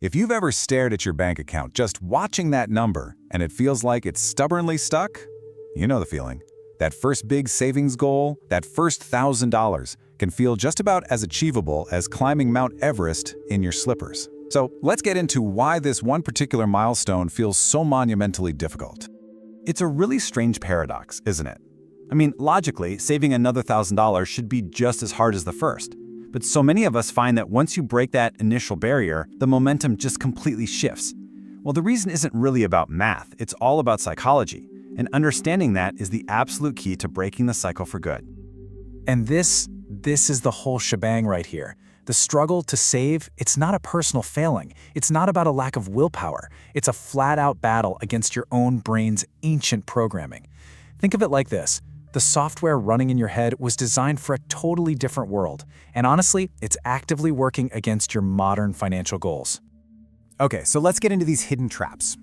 If you've ever stared at your bank account just watching that number and it feels like it's stubbornly stuck, you know the feeling. That first big savings goal, that first $1,000, can feel just about as achievable as climbing Mount Everest in your slippers. So let's get into why this one particular milestone feels so monumentally difficult. It's a really strange paradox, isn't it? I mean, logically, saving another $1,000 should be just as hard as the first. But so many of us find that once you break that initial barrier, the momentum just completely shifts. Well, the reason isn't really about math, it's all about psychology. And understanding that is the absolute key to breaking the cycle for good. And this is the whole shebang right here. The struggle to save, it's not a personal failing. It's not about a lack of willpower. It's a flat-out battle against your own brain's ancient programming. Think of it like this. The software running in your head was designed for a totally different world. And honestly, it's actively working against your modern financial goals. Okay, so let's get into these hidden traps.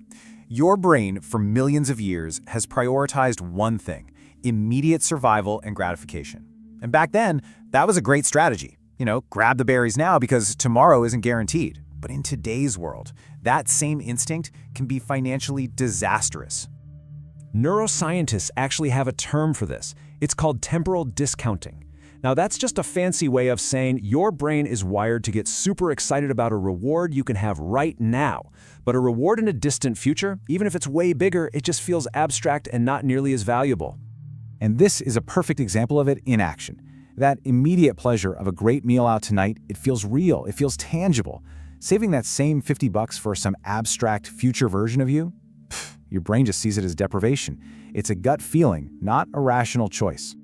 Your brain, for millions of years, has prioritized one thing: immediate survival and gratification. And back then, that was a great strategy. Grab the berries now because tomorrow isn't guaranteed. But in today's world, that same instinct can be financially disastrous. Neuroscientists actually have a term for this. It's called temporal discounting. Now, that's just a fancy way of saying your brain is wired to get super excited about a reward you can have right now. But a reward in a distant future, even if it's way bigger, it just feels abstract and not nearly as valuable. And this is a perfect example of it in action. That immediate pleasure of a great meal out tonight, it feels real, it feels tangible. Saving that same $50 for some abstract future version of you? Your brain just sees it as deprivation. It's a gut feeling, not a rational choice.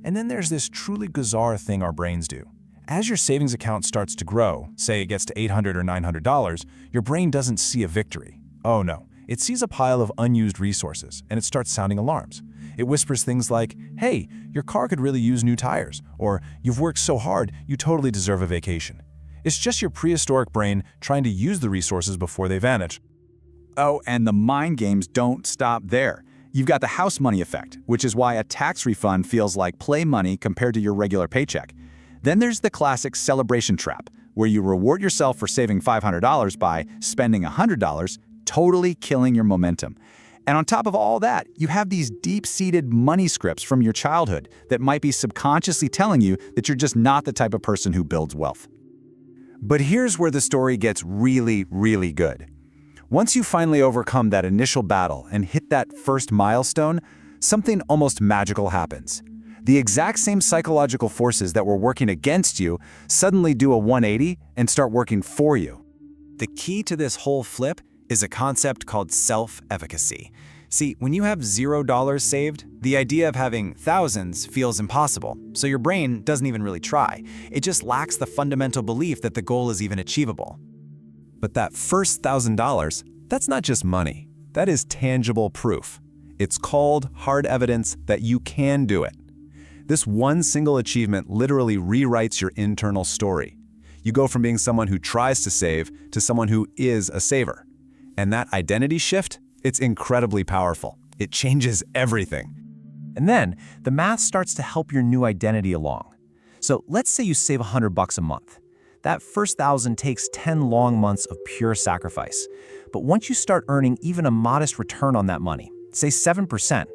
And then there's this truly bizarre thing our brains do. As your savings account starts to grow, say it gets to $800 or $900, your brain doesn't see a victory. Oh no, it sees a pile of unused resources, and it starts sounding alarms. It whispers things like, hey, your car could really use new tires, or you've worked so hard, you totally deserve a vacation. It's just your prehistoric brain trying to use the resources before they vanish. Oh, and the mind games don't stop there. You've got the house money effect, which is why a tax refund feels like play money compared to your regular paycheck. Then there's the classic celebration trap, where you reward yourself for saving $500 by spending $100, totally killing your momentum. And on top of all that, you have these deep-seated money scripts from your childhood that might be subconsciously telling you that you're just not the type of person who builds wealth. But here's where the story gets really, really good. Once you finally overcome that initial battle and hit that first milestone, something almost magical happens. The exact same psychological forces that were working against you suddenly do a 180 and start working for you. The key to this whole flip is a concept called self-efficacy. See, when you have $0 saved, the idea of having thousands feels impossible, so your brain doesn't even really try. It just lacks the fundamental belief that the goal is even achievable. But that first $1,000, that's not just money. That is tangible proof. It's called hard evidence that you can do it. This one single achievement literally rewrites your internal story. You go from being someone who tries to save to someone who is a saver. And that identity shift, it's incredibly powerful. It changes everything. And then the math starts to help your new identity along. So let's say you save $100 a month. That first 1,000 takes 10 long months of pure sacrifice. But once you start earning even a modest return on that money, say 7%,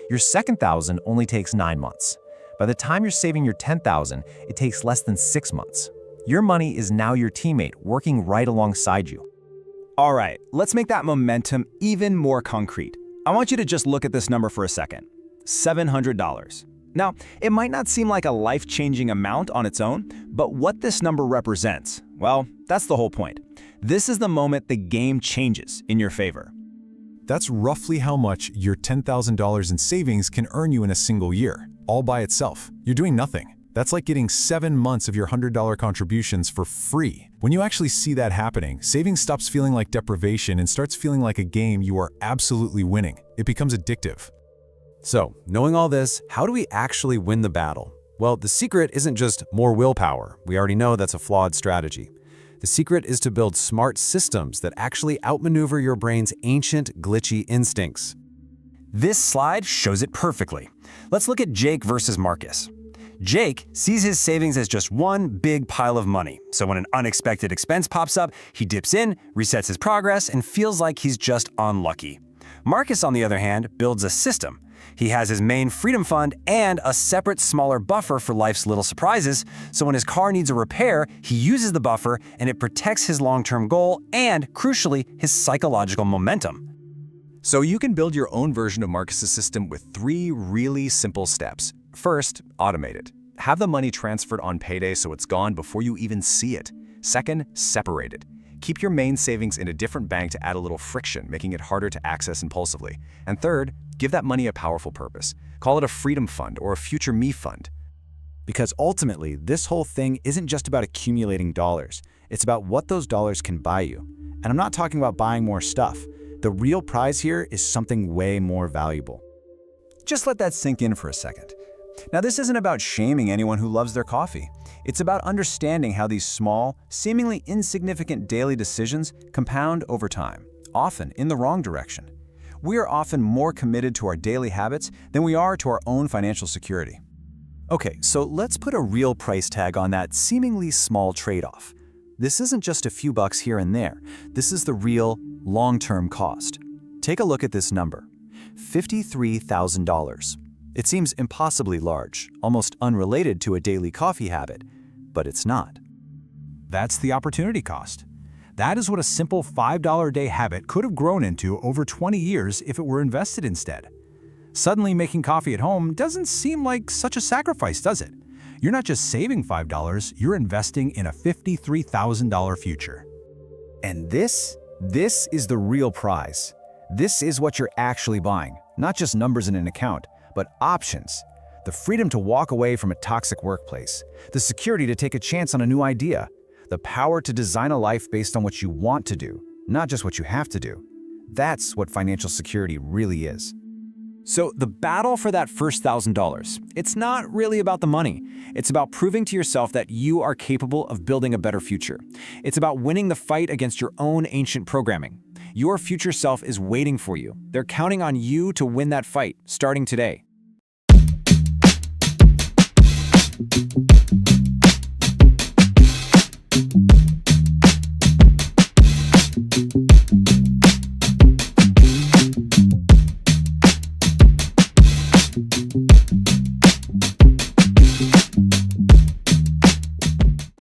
your second 1,000 only takes 9 months. By the time you're saving your 10,000, it takes less than 6 months. Your money is now your teammate, working right alongside you. All right, let's make that momentum even more concrete. I want you to just look at this number for a second. $700. Now, it might not seem like a life-changing amount on its own, but what this number represents, well, that's the whole point. This is the moment the game changes in your favor. That's roughly how much your $10,000 in savings can earn you in a single year, all by itself. You're doing nothing. That's like getting 7 months of your $100 contributions for free. When you actually see that happening, savings stops feeling like deprivation and starts feeling like a game you are absolutely winning. It becomes addictive. So, knowing all this, how do we actually win the battle? Well, the secret isn't just more willpower. We already know that's a flawed strategy. The secret is to build smart systems that actually outmaneuver your brain's ancient, glitchy instincts. This slide shows it perfectly. Let's look at Jake versus Marcus. Jake sees his savings as just one big pile of money. So when an unexpected expense pops up, he dips in, resets his progress, and feels like he's just unlucky. Marcus, on the other hand, builds a system. He has his main freedom fund and a separate smaller buffer for life's little surprises, so when his car needs a repair, he uses the buffer and it protects his long-term goal and, crucially, his psychological momentum. So you can build your own version of Marcus's system with 3 really simple steps. First, automate it. Have the money transferred on payday so it's gone before you even see it. Second, separate it. Keep your main savings in a different bank to add a little friction, making it harder to access impulsively. And third, give that money a powerful purpose. Call it a freedom fund or a future me fund. Because ultimately, this whole thing isn't just about accumulating dollars. It's about what those dollars can buy you. And I'm not talking about buying more stuff. The real prize here is something way more valuable. Just let that sink in for a second. Now, this isn't about shaming anyone who loves their coffee. It's about understanding how these small, seemingly insignificant daily decisions compound over time, often in the wrong direction. We are often more committed to our daily habits than we are to our own financial security. Okay, so let's put a real price tag on that seemingly small trade-off. This isn't just a few bucks here and there. This is the real, long-term cost. Take a look at this number, $53,000. It seems impossibly large, almost unrelated to a daily coffee habit, but it's not. That's the opportunity cost. That is what a simple $5 a day habit could have grown into over 20 years if it were invested instead. Suddenly making coffee at home doesn't seem like such a sacrifice, does it? You're not just saving $5, you're investing in a $53,000 future. And this is the real prize. This is what you're actually buying, not just numbers in an account, but options. The freedom to walk away from a toxic workplace, the security to take a chance on a new idea, the power to design a life based on what you want to do, not just what you have to do. That's what financial security really is. So the battle for that first $1,000, it's not really about the money. It's about proving to yourself that you are capable of building a better future. It's about winning the fight against your own ancient programming. Your future self is waiting for you. They're counting on you to win that fight, starting today.